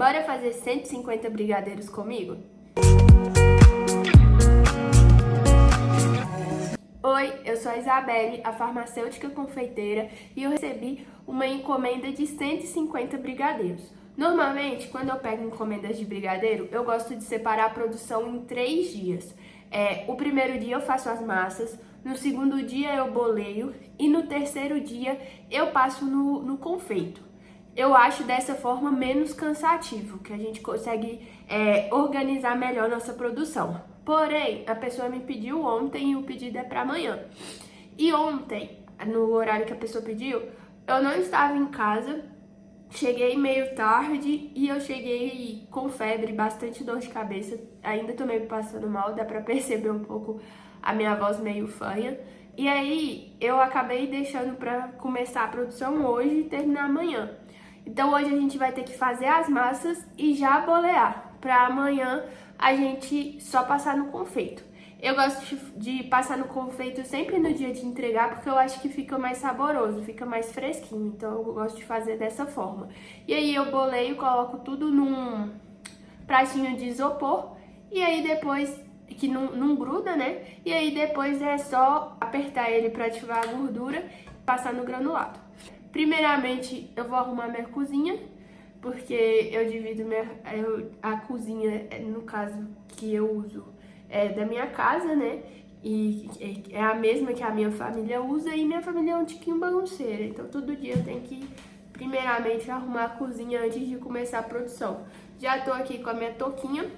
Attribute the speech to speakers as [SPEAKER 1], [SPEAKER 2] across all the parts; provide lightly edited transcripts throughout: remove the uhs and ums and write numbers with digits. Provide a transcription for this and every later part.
[SPEAKER 1] Bora fazer 150 brigadeiros comigo? Oi, eu sou a Isabelle, a farmacêutica confeiteira, e eu recebi uma encomenda de 150 brigadeiros. Normalmente, quando eu pego encomendas de brigadeiro, eu gosto de separar a produção em 3 dias. O primeiro dia eu faço as massas, no segundo dia eu boleio e no terceiro dia eu passo no confeito. Eu acho dessa forma menos cansativo, que a gente consegue organizar melhor nossa produção. Porém, a pessoa me pediu ontem e o pedido é para amanhã. E ontem, no horário que a pessoa pediu, eu não estava em casa, cheguei meio tarde e eu cheguei com febre, bastante dor de cabeça. Ainda tô meio passando mal, dá pra perceber um pouco a minha voz meio fanha. E aí, eu acabei deixando pra começar a produção hoje e terminar amanhã. Então hoje a gente vai ter que fazer as massas e já bolear, pra amanhã a gente só passar no confeito. Eu gosto de passar no confeito sempre no dia de entregar, porque eu acho que fica mais saboroso, fica mais fresquinho. Então eu gosto de fazer dessa forma. E aí eu boleio, coloco tudo num pratinho de isopor, e aí depois, que não gruda, né? E aí depois é só apertar ele para ativar a gordura e passar no granulado. Primeiramente, eu vou arrumar minha cozinha, porque eu divido a cozinha, no caso que eu uso, da minha casa, né? E é a mesma que a minha família usa, e minha família é um tiquinho bagunceira. Então, todo dia eu tenho que, primeiramente, arrumar a cozinha antes de começar a produção. Já tô aqui com a minha touquinha.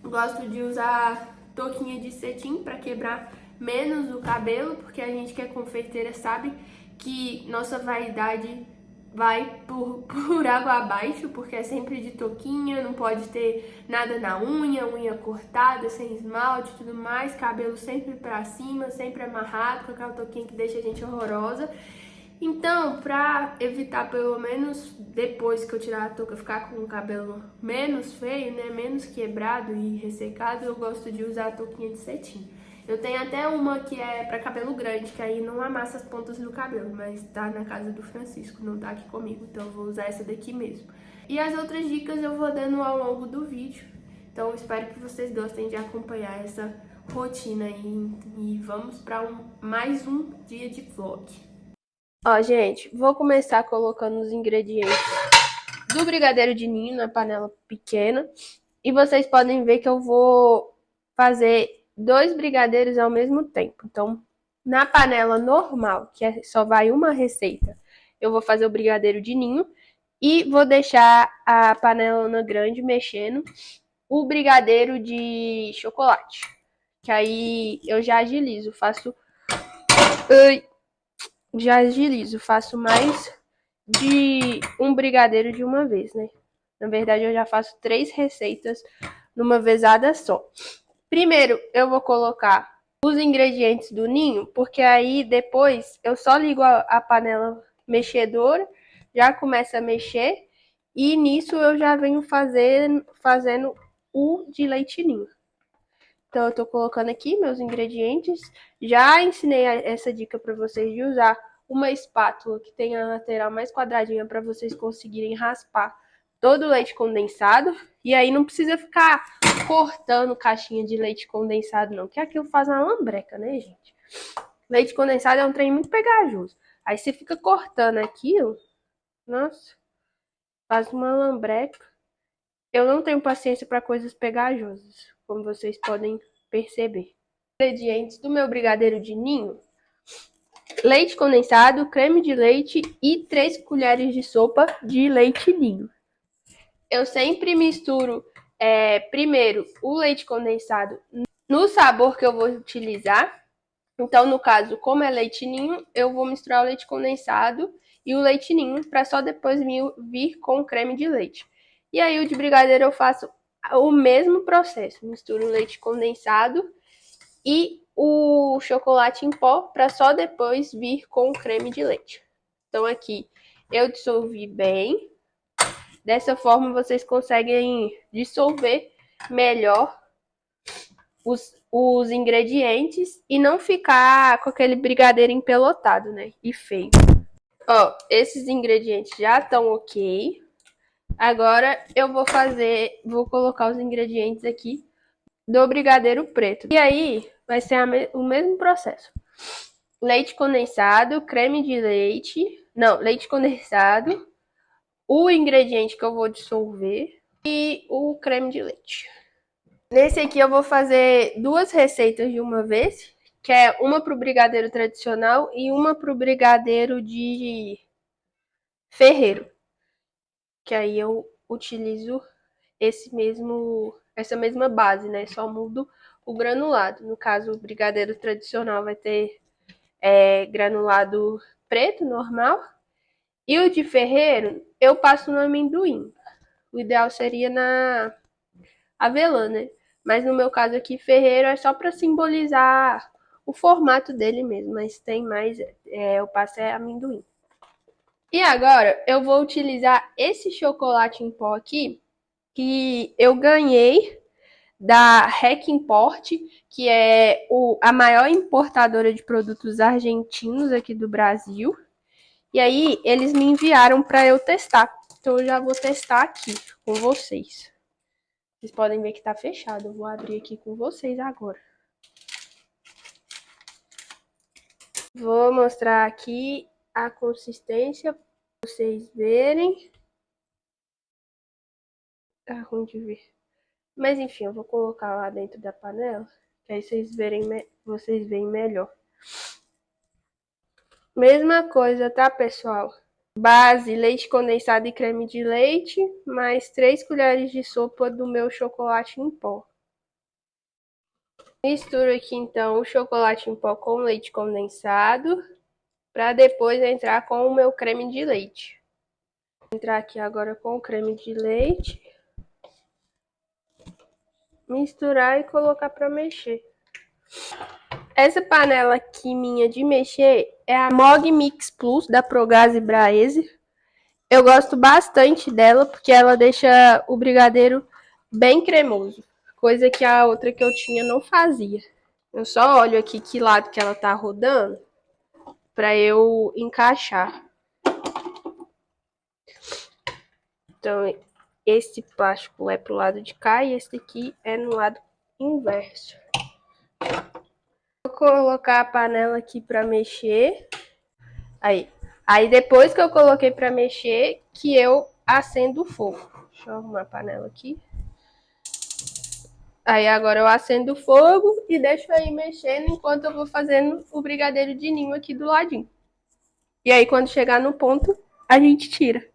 [SPEAKER 1] Gosto de usar touquinha de cetim para quebrar menos o cabelo, porque a gente que é confeiteira sabe que nossa vaidade vai por água abaixo, porque é sempre de touquinha, não pode ter nada na unha cortada, sem esmalte e tudo mais, cabelo sempre pra cima, sempre amarrado, com aquela touquinha que deixa a gente horrorosa. Então, pra evitar pelo menos depois que eu tirar a touca ficar com o cabelo menos feio, né, menos quebrado e ressecado, eu gosto de usar a touquinha de cetim. Eu tenho até uma que é pra cabelo grande, que aí não amassa as pontas do cabelo, mas tá na casa do Francisco, não tá aqui comigo, então eu vou usar essa daqui mesmo. E as outras dicas eu vou dando ao longo do vídeo, então eu espero que vocês gostem de acompanhar essa rotina aí, e vamos pra mais um dia de vlog. Ó, gente, vou começar colocando os ingredientes do brigadeiro de ninho na panela pequena. E vocês podem ver que eu vou fazer 2 brigadeiros ao mesmo tempo. Então, na panela normal, que só vai uma receita, eu vou fazer o brigadeiro de ninho. E vou deixar a panela grande mexendo o brigadeiro de chocolate. Que aí eu já agilizo, faço... Já agilizo, faço mais de um brigadeiro de uma vez, né? Na verdade, eu já faço 3 receitas numa vezada só. Primeiro, eu vou colocar os ingredientes do ninho, porque aí depois eu só ligo a panela mexedora, já começa a mexer, e nisso eu já venho fazendo o de leite ninho. Então eu tô colocando aqui meus ingredientes. Já ensinei essa dica para vocês de usar uma espátula que tenha a lateral mais quadradinha para vocês conseguirem raspar todo o leite condensado. E aí não precisa ficar cortando caixinha de leite condensado não, que aquilo faz uma lambreca, né, gente? Leite condensado é um trem muito pegajoso. Aí você fica cortando aquilo, nossa, faz uma lambreca. Eu não tenho paciência para coisas pegajosas, como vocês podem perceber. Ingredientes do meu brigadeiro de ninho: leite condensado, creme de leite e 3 colheres de sopa de leite ninho. Eu sempre misturo primeiro o leite condensado no sabor que eu vou utilizar. Então, no caso, como é leite ninho, eu vou misturar o leite condensado e o leite ninho para só depois vir com o creme de leite. E aí o de brigadeiro eu faço o mesmo processo, misturo o leite condensado e o chocolate em pó para só depois vir com o creme de leite. Então aqui eu dissolvi bem. Dessa forma vocês conseguem dissolver melhor os ingredientes e não ficar com aquele brigadeiro empelotado, né? E feio. Ó, esses ingredientes já estão ok. Agora eu vou colocar os ingredientes aqui do brigadeiro preto. E aí vai ser o mesmo processo. Leite condensado, creme de leite, não, leite condensado, o ingrediente que eu vou dissolver e o creme de leite. Nesse aqui eu vou fazer 2 receitas de uma vez, que é uma para o brigadeiro tradicional e uma para o brigadeiro de ferreiro. Que aí eu utilizo essa mesma base, né? Só mudo o granulado. No caso, o brigadeiro tradicional vai ter granulado preto, normal. E o de ferreiro, eu passo no amendoim. O ideal seria na avelã, né? Mas no meu caso aqui, ferreiro é só para simbolizar o formato dele mesmo. Mas tem mais, eu passo amendoim. E agora eu vou utilizar esse chocolate em pó aqui, que eu ganhei da Rec Import, que é a maior importadora de produtos argentinos aqui do Brasil. E aí eles me enviaram para eu testar. Então eu já vou testar aqui com vocês. Vocês podem ver que tá fechado. Eu vou abrir aqui com vocês agora. Vou mostrar aqui a consistência para vocês verem. Tá ruim de ver. Mas enfim, eu vou colocar lá dentro da panela, que aí vocês veem melhor. Mesma coisa, tá, pessoal? Base, leite condensado e creme de leite, mais 3 colheres de sopa do meu chocolate em pó. Misturo aqui então o chocolate em pó com o leite condensado, para depois entrar com o meu creme de leite. Vou entrar aqui agora com o creme de leite. Misturar e colocar para mexer. Essa panela aqui minha de mexer é a Mog Mix Plus da Progase Braese. Eu gosto bastante dela porque ela deixa o brigadeiro bem cremoso, coisa que a outra que eu tinha não fazia. Eu só olho aqui que lado que ela tá rodando para eu encaixar. Então, esse plástico é pro lado de cá e esse aqui é no lado inverso. Vou colocar a panela aqui para mexer. Aí depois que eu coloquei para mexer, que eu acendo o fogo. Deixa eu arrumar a panela aqui. Aí agora eu acendo o fogo e deixo aí mexendo enquanto eu vou fazendo o brigadeiro de ninho aqui do ladinho. E aí quando chegar no ponto, a gente tira.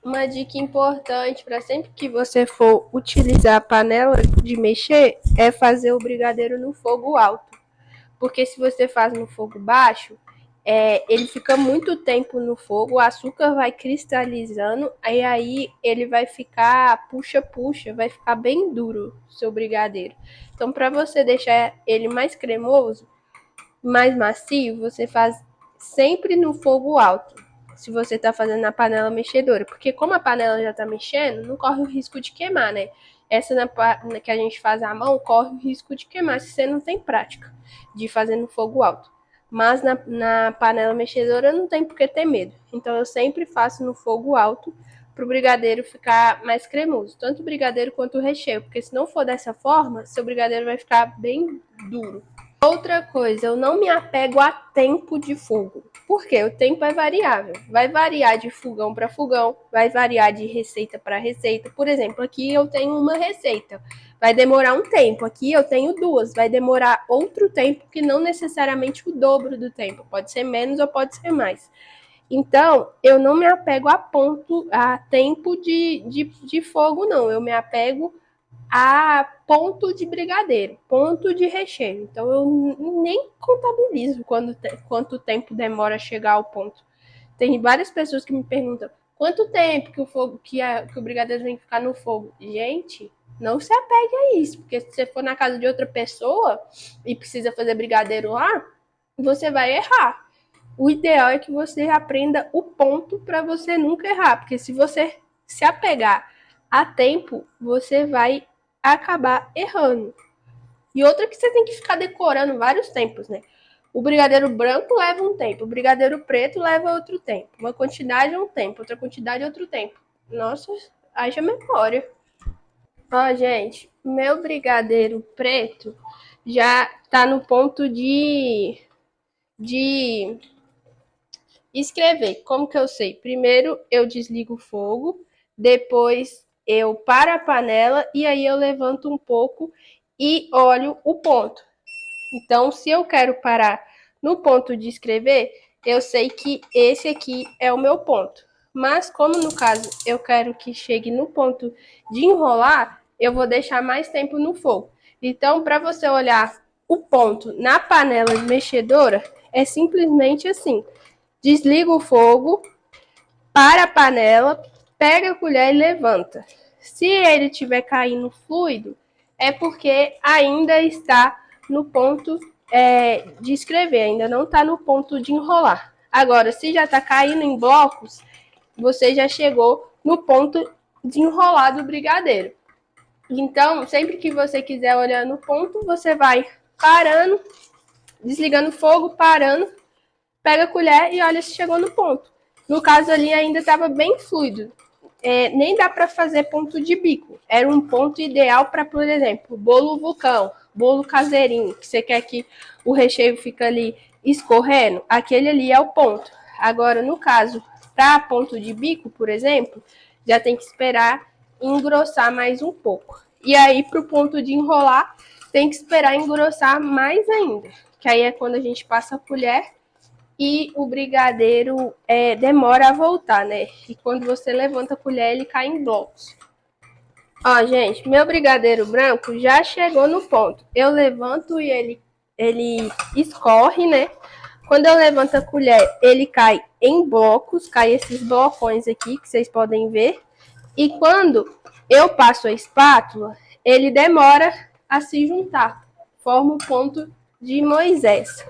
[SPEAKER 1] Uma dica importante para sempre que você for utilizar a panela de mexer é fazer o brigadeiro no fogo alto. Porque se você faz no fogo baixo, ele fica muito tempo no fogo, o açúcar vai cristalizando, aí ele vai ficar puxa, vai ficar bem duro o seu brigadeiro. Então, para você deixar ele mais cremoso, mais macio, você faz sempre no fogo alto. Se você está fazendo na panela mexedora, porque como a panela já está mexendo, não corre o risco de queimar, né? Essa que a gente faz à mão corre o risco de queimar se você não tem prática de fazer no fogo alto. Mas na panela mexedora não tem por que ter medo. Então eu sempre faço no fogo alto para o brigadeiro ficar mais cremoso, tanto o brigadeiro quanto o recheio, porque se não for dessa forma, seu brigadeiro vai ficar bem duro. Outra coisa, eu não me apego a tempo de fogo. Por quê? O tempo é variável. Vai variar de fogão para fogão, vai variar de receita para receita. Por exemplo, aqui eu tenho uma receita, vai demorar um tempo. Aqui eu tenho 2, vai demorar outro tempo, que não necessariamente o dobro do tempo. Pode ser menos ou pode ser mais. Então, eu não me apego a tempo de fogo, não. Eu me apego a ponto de brigadeiro, ponto de recheio. Então eu nem contabilizo quanto tempo demora a chegar ao ponto. Tem várias pessoas que me perguntam quanto tempo que o brigadeiro tem que ficar no fogo. Gente, não se apegue a isso, porque se você for na casa de outra pessoa e precisa fazer brigadeiro lá, você vai errar. O ideal é que você aprenda o ponto para você nunca errar, porque se você se apegar a tempo, você vai acabar errando. E outra que você tem que ficar decorando vários tempos, né? O brigadeiro branco leva um tempo, o brigadeiro preto leva outro tempo. Uma quantidade é um tempo, outra quantidade é outro tempo. Nossa, haja memória. Ó, gente, meu brigadeiro preto já tá no ponto de escrever. Como que eu sei? Primeiro eu desligo o fogo, depois eu paro a panela e aí eu levanto um pouco e olho o ponto. Então, se eu quero parar no ponto de escrever, eu sei que esse aqui é o meu ponto. Mas como no caso eu quero que chegue no ponto de enrolar, eu vou deixar mais tempo no fogo. Então, para você olhar o ponto na panela mexedora, é simplesmente assim. Desliga o fogo, para a panela, pega a colher e levanta. Se ele estiver caindo fluido, é porque ainda está no ponto de escrever, ainda não está no ponto de enrolar. Agora, se já está caindo em blocos, você já chegou no ponto de enrolar do brigadeiro. Então, sempre que você quiser olhar no ponto, você vai parando, desligando o fogo, parando, pega a colher e olha se chegou no ponto. No caso ali ainda estava bem fluido. Nem dá para fazer ponto de bico. Era um ponto ideal para, por exemplo, bolo vulcão, bolo caseirinho, que você quer que o recheio fique ali escorrendo. Aquele ali é o ponto. Agora, no caso, para ponto de bico, por exemplo, já tem que esperar engrossar mais um pouco. E aí, para o ponto de enrolar, tem que esperar engrossar mais ainda. Que aí é quando a gente passa a colher e o brigadeiro demora a voltar, né? E quando você levanta a colher, ele cai em blocos. Ó, gente, meu brigadeiro branco já chegou no ponto. Eu levanto e ele escorre, né? Quando eu levanto a colher, ele cai em blocos, cai esses blocões aqui que vocês podem ver. E quando eu passo a espátula, ele demora a se juntar, forma o ponto de Moisés.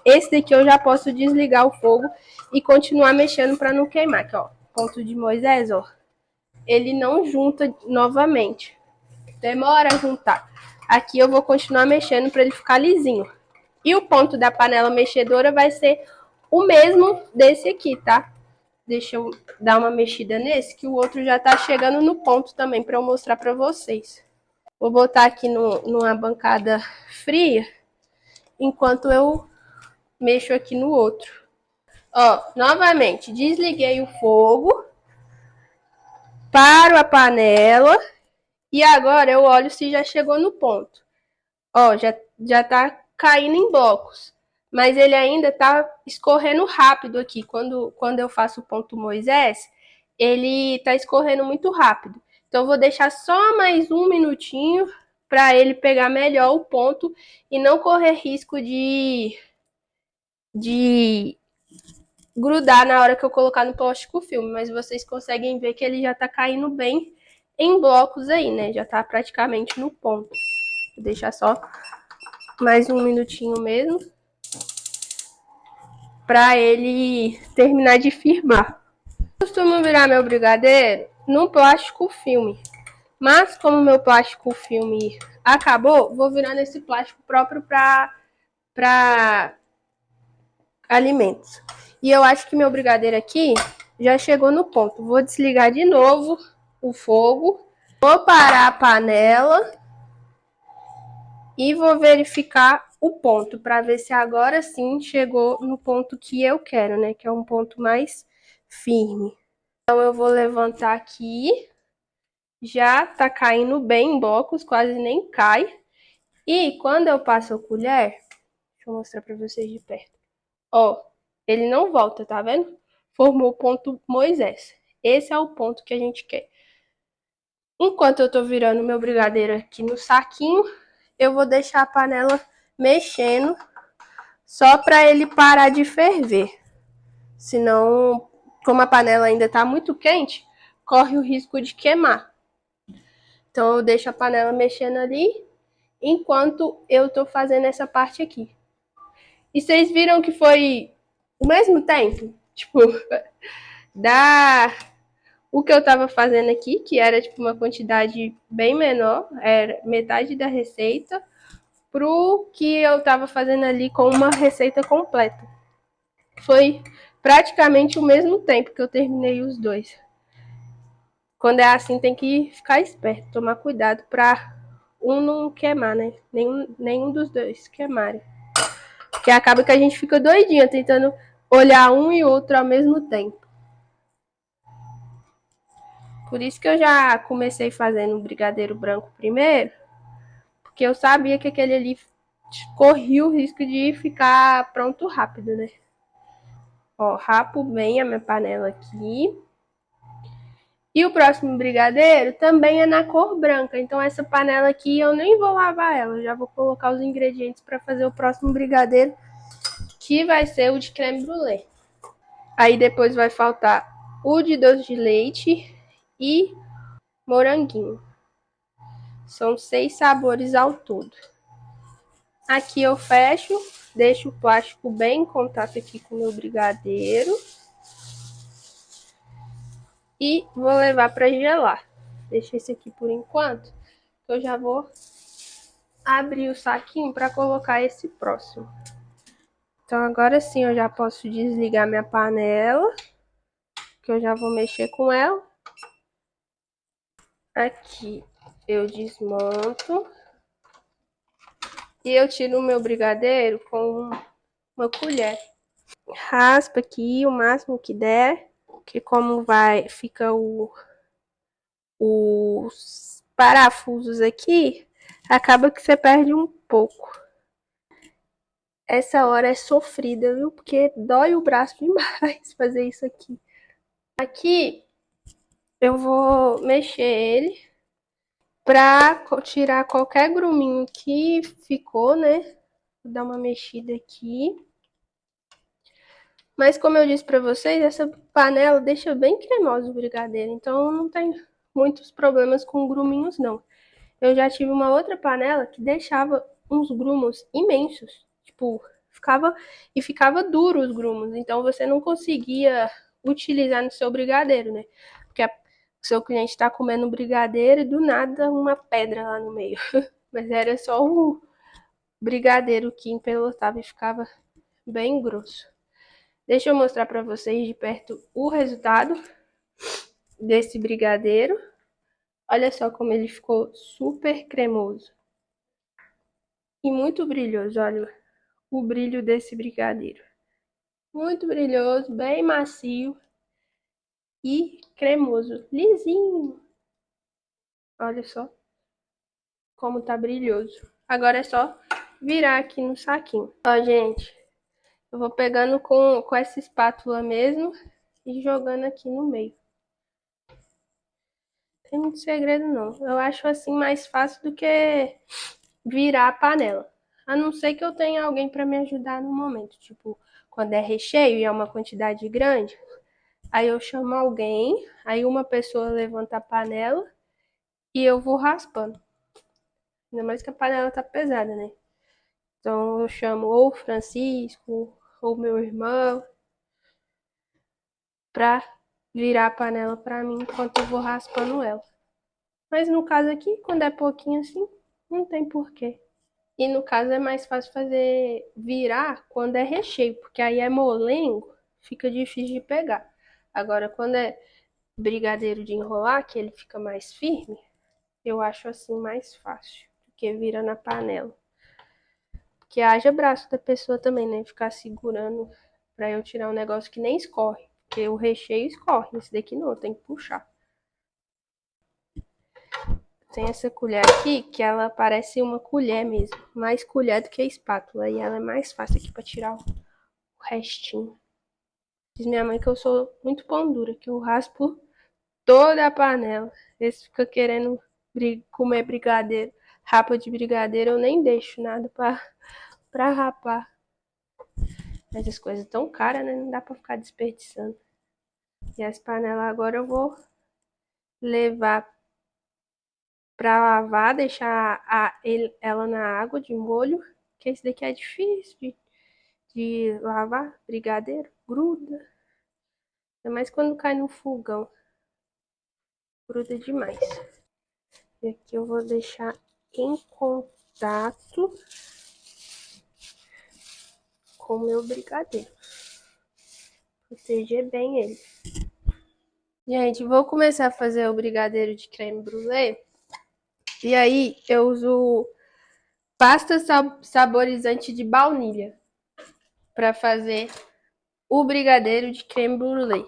[SPEAKER 1] Esse daqui eu já posso desligar o fogo e continuar mexendo para não queimar. Aqui, ó, ponto de Moisés, ó. Ele não junta novamente. Demora a juntar. Aqui eu vou continuar mexendo para ele ficar lisinho. E o ponto da panela mexedora vai ser o mesmo desse aqui, tá? Deixa eu dar uma mexida nesse, que o outro já tá chegando no ponto também para eu mostrar para vocês. Vou botar aqui numa bancada fria, enquanto eu mexo aqui no outro. Ó, novamente, desliguei o fogo, paro a panela e agora eu olho se já chegou no ponto. Ó, já tá caindo em blocos, mas ele ainda tá escorrendo rápido aqui. Quando eu faço o ponto Moisés, ele tá escorrendo muito rápido. Então eu vou deixar só mais um minutinho para ele pegar melhor o ponto e não correr risco de grudar na hora que eu colocar no plástico filme, mas vocês conseguem ver que ele já tá caindo bem em blocos aí, né? Já tá praticamente no ponto. Vou deixar só mais um minutinho mesmo para ele terminar de firmar. Eu costumo virar meu brigadeiro num plástico filme, mas como meu plástico filme acabou, vou virar nesse plástico próprio para alimentos. E eu acho que meu brigadeiro aqui já chegou no ponto. Vou desligar de novo o fogo, vou parar a panela e vou verificar o ponto para ver se agora sim chegou no ponto que eu quero, né? Que é um ponto mais firme. Então eu vou levantar aqui. Já tá caindo bem em blocos, quase nem cai. E quando eu passo a colher, deixa eu mostrar para vocês de perto. Ó, ele não volta, tá vendo? Formou o ponto Moisés. Esse é o ponto que a gente quer. Enquanto eu tô virando meu brigadeiro aqui no saquinho, eu vou deixar a panela mexendo só para ele parar de ferver. Senão, como a panela ainda tá muito quente, corre o risco de queimar. Então eu deixo a panela mexendo ali enquanto eu tô fazendo essa parte aqui. E vocês viram que foi o mesmo tempo? Tipo, o que eu tava fazendo aqui, que era tipo uma quantidade bem menor, era metade da receita, pro que eu tava fazendo ali com uma receita completa. Foi praticamente o mesmo tempo que eu terminei os dois. Quando é assim, tem que ficar esperto, tomar cuidado pra um não queimar, né? Nenhum dos dois queimarem. Porque acaba que a gente fica doidinha tentando olhar um e outro ao mesmo tempo. Por isso que eu já comecei fazendo o brigadeiro branco primeiro, porque eu sabia que aquele ali corria o risco de ficar pronto rápido, né? Ó, rapo bem a minha panela aqui. E o próximo brigadeiro também é na cor branca, então essa panela aqui eu nem vou lavar ela, eu já vou colocar os ingredientes para fazer o próximo brigadeiro, que vai ser o de creme brulee. Aí depois vai faltar o de doce de leite e moranguinho. São 6 sabores ao todo. Aqui eu fecho, deixo o plástico bem em contato aqui com o meu brigadeiro. E vou levar para gelar. Deixa esse aqui por enquanto, que eu já vou abrir o saquinho para colocar esse próximo. Então agora sim eu já posso desligar minha panela, que eu já vou mexer com ela. Aqui eu desmonto e eu tiro o meu brigadeiro com uma colher. Raspa aqui o máximo que der, que como vai fica os parafusos aqui, acaba que você perde um pouco. Essa hora é sofrida, viu? Porque dói o braço demais fazer isso aqui. Aqui eu vou mexer ele pra tirar qualquer gruminho que ficou, né? Vou dar uma mexida aqui. Mas como eu disse pra vocês, essa panela deixa bem cremoso o brigadeiro, então não tem muitos problemas com gruminhos, não. Eu já tive uma outra panela que deixava uns grumos imensos, tipo, ficava duro os grumos, então você não conseguia utilizar no seu brigadeiro, né? Porque o seu cliente está comendo brigadeiro e do nada uma pedra lá no meio. Mas era só o brigadeiro que empelotava e ficava bem grosso. Deixa eu mostrar para vocês de perto o resultado desse brigadeiro. Olha só como ele ficou super cremoso. E muito brilhoso, olha o brilho desse brigadeiro. Muito brilhoso, bem macio e cremoso, lisinho. Olha só como tá brilhoso. Agora é só virar aqui no saquinho. Ó, gente, eu vou pegando com essa espátula mesmo e jogando aqui no meio. Não tem muito segredo não. Eu acho assim mais fácil do que virar a panela. A não ser que eu tenha alguém para me ajudar no momento. Tipo, quando é recheio e é uma quantidade grande, aí eu chamo alguém, aí uma pessoa levanta a panela e eu vou raspando. Ainda mais que a panela tá pesada, né? Então eu chamo ou o Francisco ou meu irmão pra virar a panela pra mim enquanto eu vou raspando ela. Mas no caso aqui, quando é pouquinho assim, não tem porquê. E no caso é mais fácil fazer virar quando é recheio, porque aí é molengo, fica difícil de pegar. Agora, quando é brigadeiro de enrolar, que ele fica mais firme, eu acho assim mais fácil do que vira na panela. Porque haja braço da pessoa também, né? Ficar segurando pra eu tirar um negócio que nem escorre. Porque o recheio escorre, esse daqui não, tem que puxar. Tem essa colher aqui, que ela parece uma colher mesmo. Mais colher do que a espátula. E ela é mais fácil aqui pra tirar o restinho. Diz minha mãe que eu sou muito pão dura, que eu raspo toda a panela. Eles ficam querendo comer brigadeiro. Rapa de brigadeiro, eu nem deixo nada pra rapar. Mas as coisas tão caras, né? Não dá pra ficar desperdiçando. E as panelas agora eu vou levar pra lavar, deixar ela na água de molho. Que esse daqui é difícil de lavar. Brigadeiro, gruda. Ainda mais quando cai no fogão. Gruda demais. E aqui eu vou deixar em contato com o meu brigadeiro. Proteger bem ele. Gente, vou começar a fazer o brigadeiro de creme brulee. E aí eu uso pasta saborizante de baunilha para fazer o brigadeiro de creme brulee.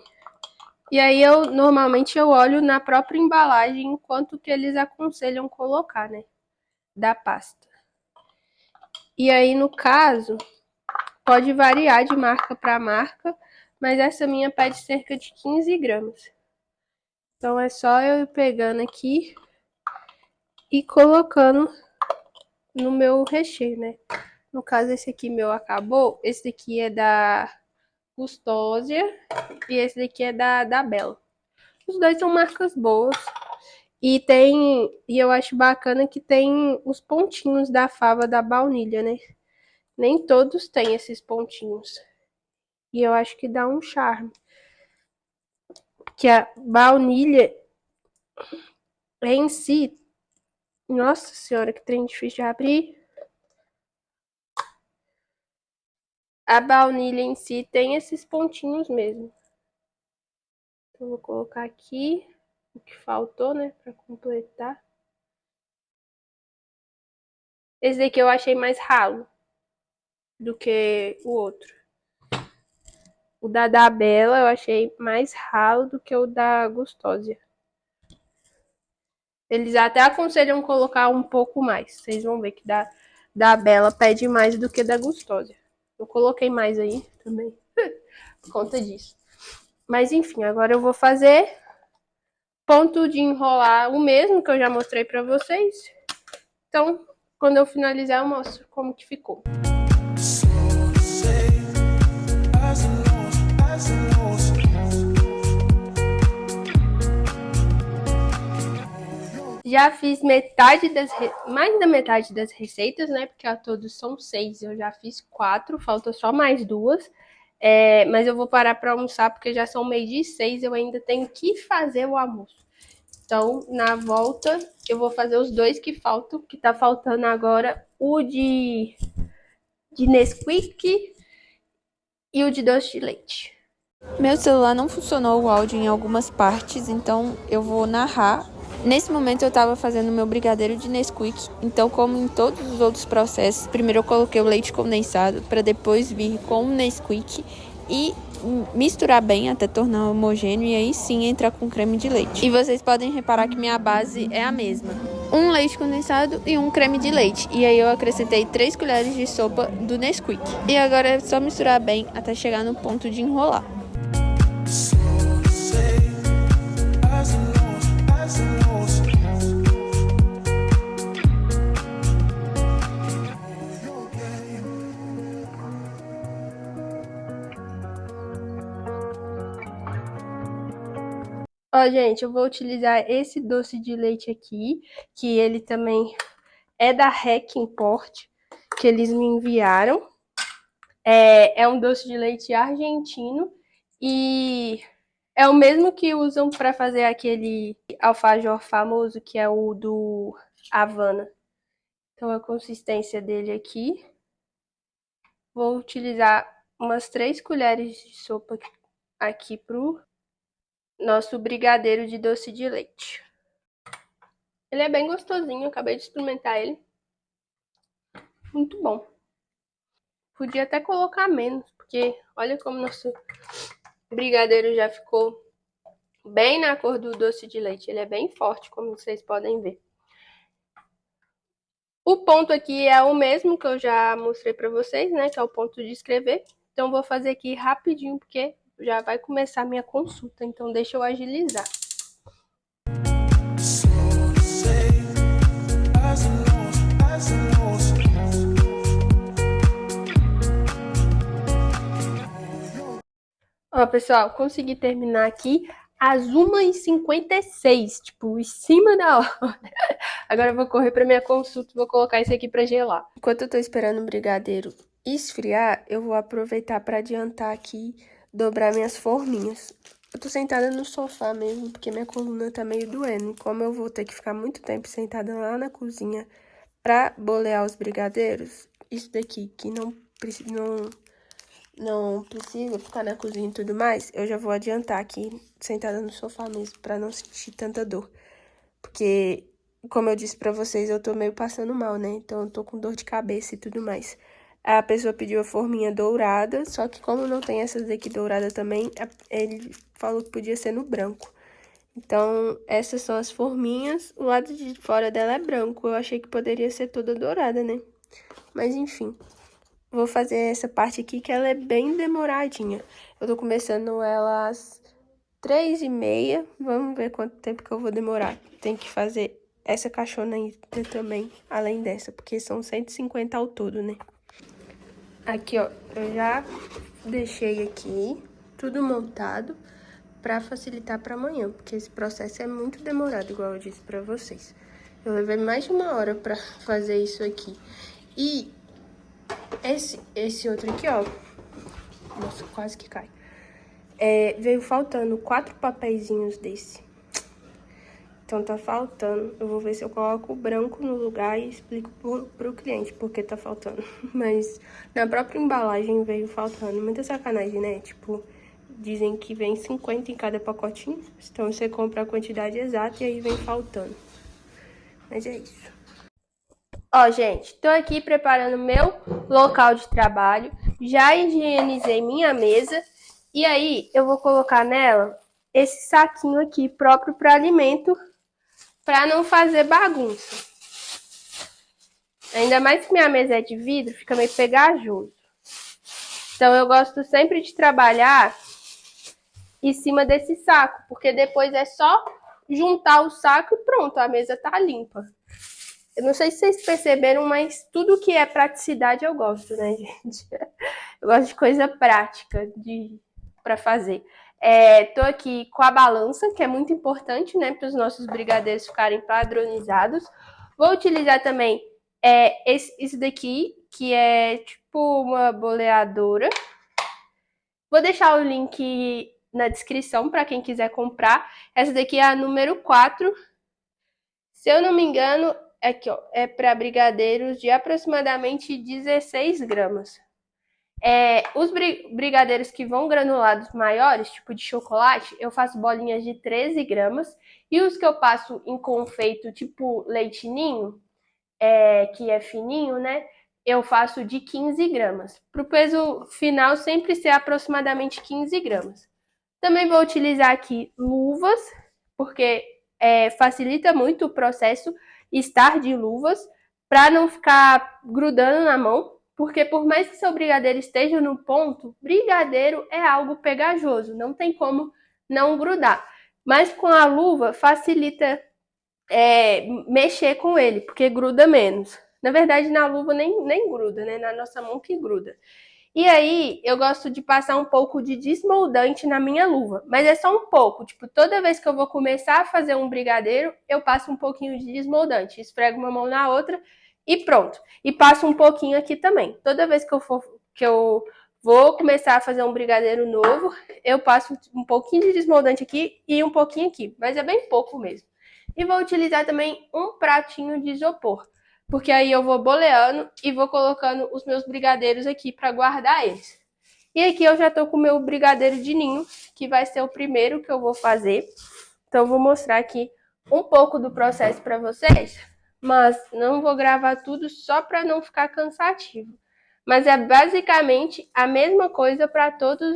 [SPEAKER 1] E aí normalmente eu olho na própria embalagem quanto que eles aconselham colocar, né, da pasta. E aí no caso pode variar de marca para marca, mas essa minha pede cerca de 15 gramas. Então é só eu ir pegando aqui e colocando no meu recheio, né? No caso, esse aqui meu acabou. Esse daqui é da Gustósia e esse daqui é da Bella. Os dois são marcas boas. E eu acho bacana que tem os pontinhos da fava da baunilha, né? Nem todos têm esses pontinhos. E eu acho que dá um charme. Que a baunilha em si, nossa senhora, que trem difícil de abrir. A baunilha em si tem esses pontinhos mesmo. Então, vou colocar aqui o que faltou, né, para completar. Esse daqui eu achei mais ralo do que o outro. O da Bella eu achei mais ralo do que o da Gustósia. Eles até aconselham colocar um pouco mais. Vocês vão ver que da Bella pede mais do que da Gustósia. Eu coloquei mais aí também, por conta disso. Mas enfim, agora eu vou fazer ponto de enrolar o mesmo que eu já mostrei pra vocês. Então, quando eu finalizar, eu mostro como que ficou. Já fiz mais da metade das receitas, né? Porque a todos são 6. Eu já fiz 4, falta só mais 2. Mas eu vou parar para almoçar porque já são 5:30. Eu ainda tenho que fazer o almoço. Então, na volta, eu vou fazer os 2 que faltam. Que tá faltando agora o de Nesquik e o de doce de leite.
[SPEAKER 2] Meu celular não funcionou o áudio em algumas partes, então eu vou narrar. Nesse momento eu estava fazendo meu brigadeiro de Nesquik, então como em todos os outros processos, primeiro eu coloquei o leite condensado para depois vir com o Nesquik e misturar bem até tornar homogêneo e aí sim entrar com creme de leite. E vocês podem reparar que minha base é a mesma. Um leite condensado e um creme de leite. E aí eu acrescentei 3 colheres de sopa do Nesquik. E agora é só misturar bem até chegar no ponto de enrolar.
[SPEAKER 1] Ó, gente, eu vou utilizar esse doce de leite aqui, que ele também é da REC Import, que eles me enviaram. É um doce de leite argentino e é o mesmo que usam para fazer aquele alfajor famoso, que é o do Havana. Então, a consistência dele aqui. Vou utilizar umas 3 colheres de sopa aqui pro nosso brigadeiro de doce de leite. Ele é bem gostosinho, eu acabei de experimentar ele. Muito bom. Podia até colocar menos, porque olha como nosso brigadeiro já ficou bem na cor do doce de leite. Ele é bem forte, como vocês podem ver. O ponto aqui é o mesmo que eu já mostrei para vocês, né? Que é o ponto de escrever. Então, vou fazer aqui rapidinho, porque já vai começar a minha consulta. Então, deixa eu agilizar. Ó, pessoal, consegui terminar aqui às 1h56, tipo, em cima da hora. Agora eu vou correr pra minha consulta e vou colocar isso aqui pra gelar. Enquanto eu tô esperando o brigadeiro esfriar, eu vou aproveitar pra adiantar aqui, dobrar minhas forminhas. Eu tô sentada no sofá mesmo, porque minha coluna tá meio doendo. E como eu vou ter que ficar muito tempo sentada lá na cozinha pra bolear os brigadeiros, isso daqui que não precisa ficar na cozinha e tudo mais, eu já vou adiantar aqui, sentada no sofá mesmo, pra não sentir tanta dor. Porque, como eu disse pra vocês, eu tô meio passando mal, né? Então eu tô com dor de cabeça e tudo mais. A pessoa pediu a forminha dourada, só que como não tem essas daqui dourada também, ele falou que podia ser no branco. Então, essas são as forminhas, o lado de fora dela é branco. Eu achei que poderia ser toda dourada, né? Mas enfim, vou fazer essa parte aqui que ela é bem demoradinha. Eu tô começando ela às 3h30, vamos ver quanto tempo que eu vou demorar. Tem que fazer essa caixona aí também, além dessa, porque são 150 ao todo, né? Aqui, ó, eu já deixei aqui tudo montado pra facilitar pra amanhã, porque esse processo é muito demorado, igual eu disse pra vocês. Eu levei mais de 1 hora pra fazer isso aqui. E esse outro aqui, ó, nossa, quase que cai. Veio faltando 4 papeizinhos desse. Então tá faltando. Eu vou ver se eu coloco o branco no lugar e explico pro cliente porque tá faltando. Mas na própria embalagem veio faltando. Muita sacanagem, né? Tipo, dizem que vem 50 em cada pacotinho. Então você compra a quantidade exata e aí vem faltando. Mas é isso. Ó, gente, tô aqui preparando meu local de trabalho. Já higienizei minha mesa. E aí eu vou colocar nela esse saquinho aqui próprio para alimento, para não fazer bagunça. Ainda mais que minha mesa é de vidro, fica meio pegajoso. Então eu gosto sempre de trabalhar em cima desse saco, porque depois é só juntar o saco e pronto, a mesa tá limpa. Eu não sei se vocês perceberam, mas tudo que é praticidade eu gosto, né, gente? Eu gosto de coisa prática para fazer. Tô aqui com a balança, que é muito importante, né, para os nossos brigadeiros ficarem padronizados. Vou utilizar também esse daqui, que é tipo uma boleadora. Vou deixar o link na descrição para quem quiser comprar. Essa daqui é a número 4. Se eu não me engano, aqui, ó, é para brigadeiros de aproximadamente 16 gramas. Os brigadeiros que vão granulados maiores, tipo de chocolate, eu faço bolinhas de 13 gramas. E os que eu passo em confeito, tipo leite ninho, que é fininho, né? Eu faço de 15 gramas. Para o peso final sempre ser aproximadamente 15 gramas. Também vou utilizar aqui luvas, porque facilita muito o processo estar de luvas, para não ficar grudando na mão. Porque por mais que seu brigadeiro esteja no ponto, brigadeiro é algo pegajoso, não tem como não grudar. Mas com a luva facilita mexer com ele, porque gruda menos. Na verdade, na luva nem gruda, né? Na nossa mão que gruda. E aí, eu gosto de passar um pouco de desmoldante na minha luva, mas é só um pouco. Tipo, toda vez que eu vou começar a fazer um brigadeiro, eu passo um pouquinho de desmoldante, esfrego uma mão na outra e pronto. E passo um pouquinho aqui também. Toda vez que eu vou começar a fazer um brigadeiro novo, eu passo um pouquinho de desmoldante aqui e um pouquinho aqui, mas é bem pouco mesmo. E vou utilizar também um pratinho de isopor, porque aí eu vou boleando e vou colocando os meus brigadeiros aqui para guardar eles. E aqui eu já tô com o meu brigadeiro de ninho, que vai ser o primeiro que eu vou fazer. Então eu vou mostrar aqui um pouco do processo para vocês, mas não vou gravar tudo só para não ficar cansativo. Mas é basicamente a mesma coisa para todos.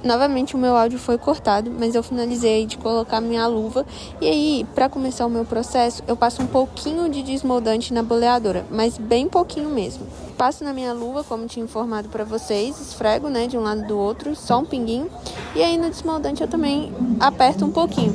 [SPEAKER 2] Novamente o meu áudio foi cortado, mas eu finalizei de colocar minha luva. E aí, para começar o meu processo, eu passo um pouquinho de desmoldante na boleadora, mas bem pouquinho mesmo. Passo na minha luva, como tinha informado para vocês, esfrego, né, de um lado do outro, só um pinguinho. E aí no desmoldante eu também aperto um pouquinho.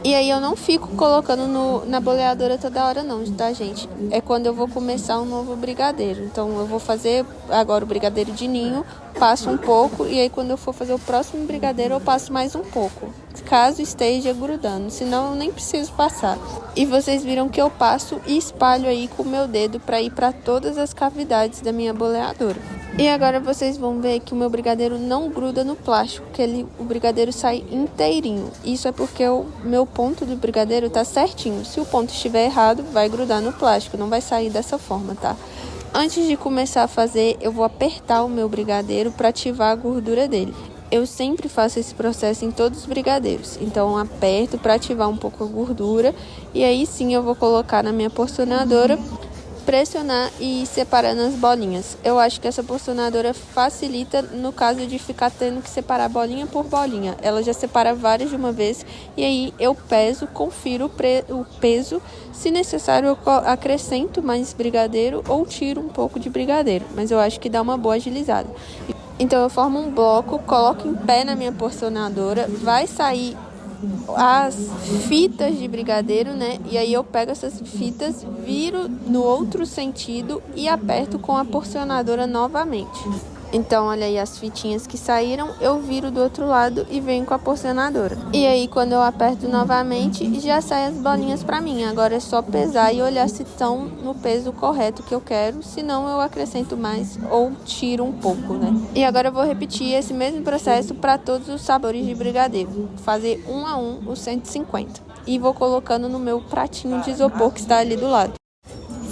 [SPEAKER 2] E aí eu não fico colocando na boleadora toda hora não, tá, gente? É quando eu vou começar um novo brigadeiro. Então eu vou fazer agora o brigadeiro de ninho, passo um pouco, e aí quando eu for fazer o próximo brigadeiro eu passo mais um pouco, caso esteja grudando, senão eu nem preciso passar. E vocês viram que eu passo e espalho aí com o meu dedo para ir para todas as cavidades da minha boleadora. E agora vocês vão ver que o meu brigadeiro não gruda no plástico, que o brigadeiro sai inteirinho. Isso é porque o meu ponto do brigadeiro tá certinho. Se o ponto estiver errado, vai grudar no plástico, não vai sair dessa forma, tá? Antes de começar a fazer, eu vou apertar o meu brigadeiro para ativar a gordura dele. Eu sempre faço esse processo em todos os brigadeiros. Então, eu aperto para ativar um pouco a gordura e aí sim eu vou colocar na minha porcionadora, pressionar e ir separando as bolinhas. Eu acho que essa porcionadora facilita no caso de ficar tendo que separar bolinha por bolinha. Ela já separa várias de uma vez e aí eu peso, confiro o peso. Se necessário, eu acrescento mais brigadeiro ou tiro um pouco de brigadeiro, mas eu acho que dá uma boa agilizada. Então eu formo um bloco, coloco em pé na minha porcionadora, vai sair as fitas de brigadeiro, né? E aí eu pego essas fitas, viro no outro sentido e aperto com a porcionadora novamente. Então, olha aí as fitinhas que saíram, eu viro do outro lado e venho com a porcionadora. E aí, quando eu aperto novamente, já saem as bolinhas pra mim. Agora é só pesar e olhar se estão no peso correto que eu quero. Senão, eu acrescento mais ou tiro um pouco, né? E agora eu vou repetir esse mesmo processo para todos os sabores de brigadeiro. Fazer um a um os 150. E vou colocando no meu pratinho de isopor que está ali do lado.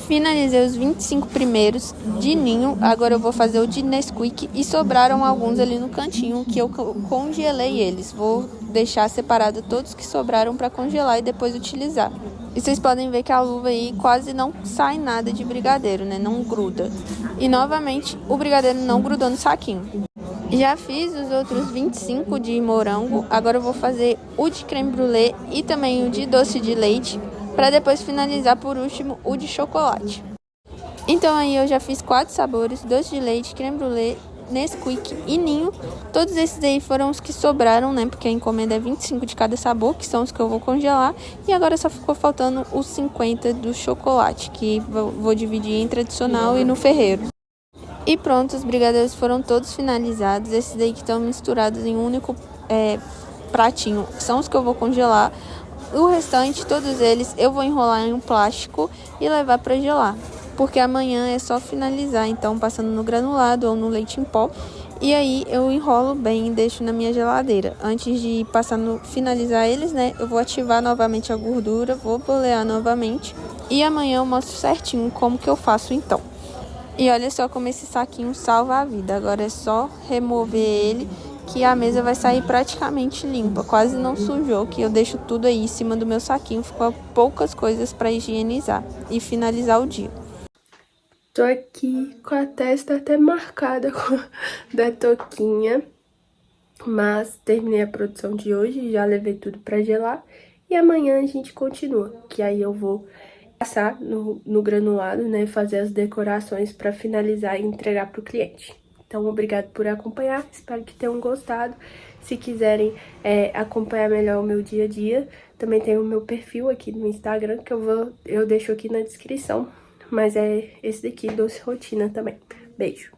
[SPEAKER 2] Finalizei os 25 primeiros de ninho, agora eu vou fazer o de Nesquik e sobraram alguns ali no cantinho que eu congelei eles. Vou deixar separado todos que sobraram para congelar e depois utilizar. E vocês podem ver que a luva aí quase não sai nada de brigadeiro, né? Não gruda. E novamente o brigadeiro não grudou no saquinho. Já fiz os outros 25 de morango, agora eu vou fazer o de creme brulee e também o de doce de leite, para depois finalizar por último o de chocolate. Então aí eu já fiz 4 sabores, doce de leite, creme brulee, Nesquik e ninho. Todos esses aí foram os que sobraram, né? Porque a encomenda é 25 de cada sabor, que são os que eu vou congelar. E agora só ficou faltando os 50 do chocolate, que vou dividir em tradicional e no ferreiro. E pronto, os brigadeiros foram todos finalizados. Esses daí que estão misturados em um único pratinho são os que eu vou congelar. O restante, todos eles, eu vou enrolar em um plástico e levar para gelar. Porque amanhã é só finalizar, então passando no granulado ou no leite em pó. E aí eu enrolo bem e deixo na minha geladeira. Antes de finalizar eles, né, eu vou ativar novamente a gordura, vou bolear novamente. E amanhã eu mostro certinho como que eu faço então. E olha só como esse saquinho salva a vida. Agora é só remover ele, que a mesa vai sair praticamente limpa, quase não sujou, que eu deixo tudo aí em cima do meu saquinho, ficou poucas coisas para higienizar e finalizar o dia.
[SPEAKER 1] Tô aqui com a testa até marcada da touquinha, mas terminei a produção de hoje, já levei tudo para gelar e amanhã a gente continua, que aí eu vou passar no granulado, né, fazer as decorações para finalizar e entregar pro cliente. Então, obrigado por acompanhar, espero que tenham gostado. Se quiserem acompanhar melhor o meu dia a dia, também tem o meu perfil aqui no Instagram, que eu deixo aqui na descrição. Mas é esse daqui, Doce Rotina também. Beijo!